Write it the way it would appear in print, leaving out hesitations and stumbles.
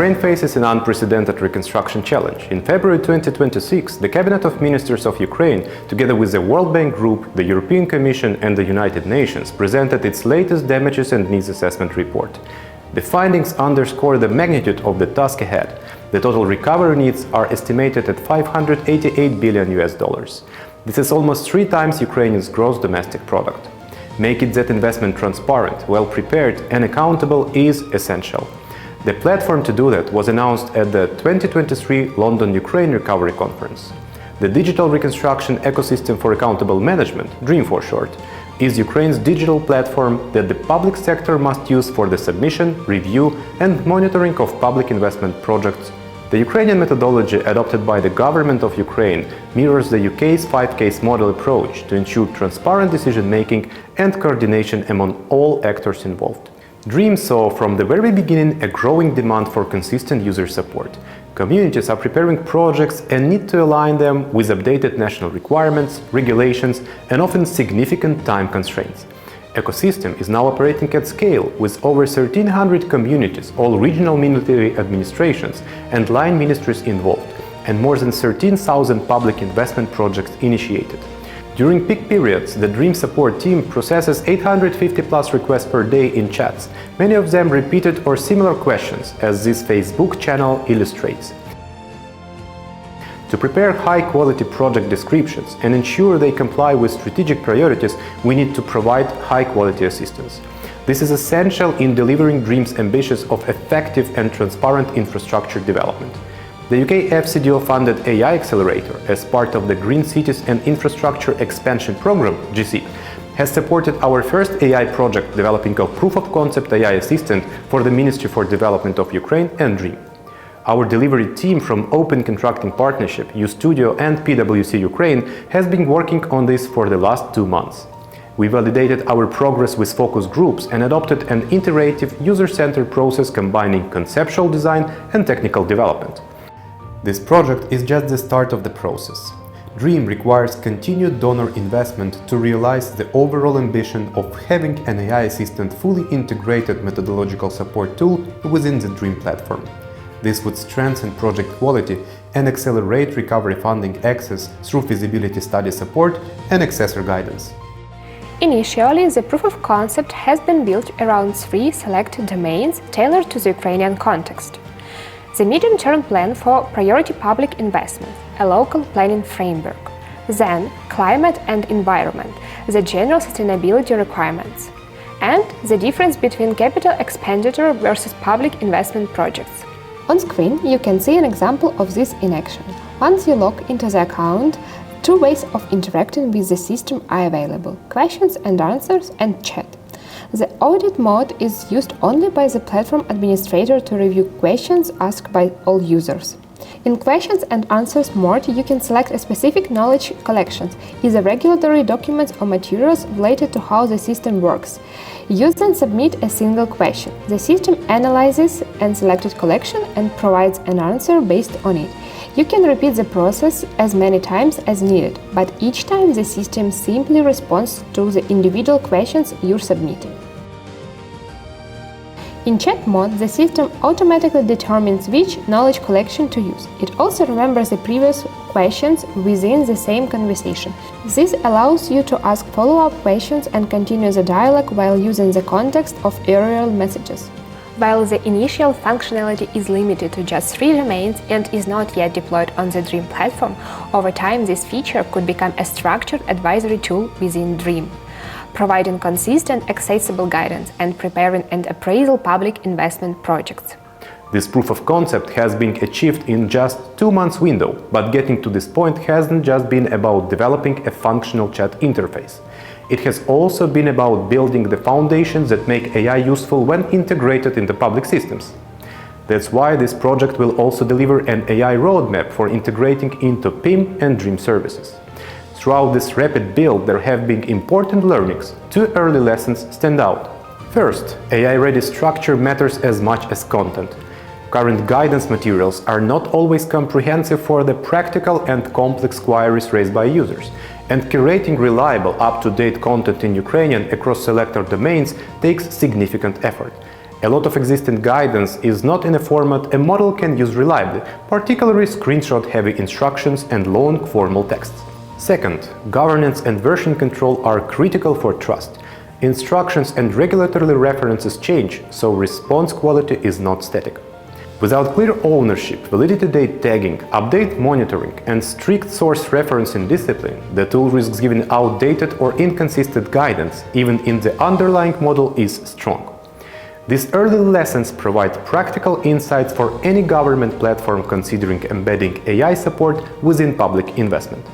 Ukraine faces an unprecedented reconstruction challenge. In February 2026, the Cabinet of Ministers of Ukraine, together with the World Bank Group, the European Commission and the United Nations, presented its latest damages and needs assessment report. The findings underscore the magnitude of the task ahead. The total recovery needs are estimated at $588 billion. This is almost 3 times Ukraine's gross domestic product. Making that investment transparent, well-prepared and accountable is essential. The platform to do that was announced at the 2023 London Ukraine Recovery Conference. The Digital Reconstruction Ecosystem for Accountable Management, DREAM for short, is Ukraine's digital platform that the public sector must use for the submission, review and monitoring of public investment projects. The Ukrainian methodology adopted by the government of Ukraine mirrors the UK's 5-case model approach to ensure transparent decision-making and coordination among all actors involved. DREAM saw from the very beginning a growing demand for consistent user support. Communities are preparing projects and need to align them with updated national requirements, regulations, and often significant time constraints. Ecosystem is now operating at scale with over 1,300 communities, all regional military administrations and line ministries involved, and more than 13,000 public investment projects initiated. During peak periods, the DREAM support team processes 850+ requests per day in chats, many of them repeated or similar questions, as this Facebook channel illustrates. To prepare high-quality project descriptions and ensure they comply with strategic priorities, we need to provide high-quality assistance. This is essential in delivering DREAM's ambitions of effective and transparent infrastructure development. The UK FCDO funded AI Accelerator as part of the Green Cities and Infrastructure Expansion Programme, GCIEP, has supported our first AI project developing a proof-of-concept AI assistant for the Ministry for Development of Ukraine and DREAM. Our delivery team from Open Contracting Partnership, UStudio and PwC Ukraine has been working on this for the last 2 months. We validated our progress with focus groups and adopted an iterative, user-centered process combining conceptual design and technical development. This project is just the start of the process. DREAM requires continued donor investment to realize the overall ambition of having an AI assistant fully integrated methodological support tool within the DREAM platform. This would strengthen project quality and accelerate recovery funding access through feasibility study support and accessor guidance. Initially, the proof of concept has been built around 3 selected domains tailored to the Ukrainian context. The medium-term plan for priority public investments, a local planning framework. Then, climate and environment, the general sustainability requirements. And the difference between capital expenditure versus public investment projects. On screen, you can see an example of this in action. Once you log into the account, 2 ways of interacting with the system are available: questions and answers and chat. The audit mode is used only by the platform administrator to review questions asked by all users. In questions and answers mode, you can select a specific knowledge collections, either regulatory documents or materials related to how the system works. You then submit a single question. The system analyzes a selected collection and provides an answer based on it. You can repeat the process as many times as needed, but each time the system simply responds to the individual questions you're submitting. In chat mode, the system automatically determines which knowledge collection to use. It also remembers the previous questions within the same conversation. This allows you to ask follow-up questions and continue the dialogue while using the context of earlier messages. While the initial functionality is limited to just 3 domains and is not yet deployed on the DREAM platform, over time this feature could become a structured advisory tool within DREAM, providing consistent, accessible guidance and preparing and appraisal public investment projects. This proof of concept has been achieved in just 2 months window, but getting to this point hasn't just been about developing a functional chat interface. It has also been about building the foundations that make AI useful when integrated into public systems. That's why this project will also deliver an AI roadmap for integrating into PIM and DREAM services. Throughout this rapid build, there have been important learnings. 2 early lessons stand out. First, AI-ready structure matters as much as content. Current guidance materials are not always comprehensive for the practical and complex queries raised by users, and curating reliable, up-to-date content in Ukrainian across selected domains takes significant effort. A lot of existing guidance is not in a format a model can use reliably, particularly screenshot-heavy instructions and long formal texts. Second, governance and version control are critical for trust. Instructions and regulatory references change, so response quality is not static. Without clear ownership, validity date tagging, update monitoring, and strict source referencing discipline, the tool risks giving outdated or inconsistent guidance, even if the underlying model is strong. These early lessons provide practical insights for any government platform considering embedding AI support within public investment.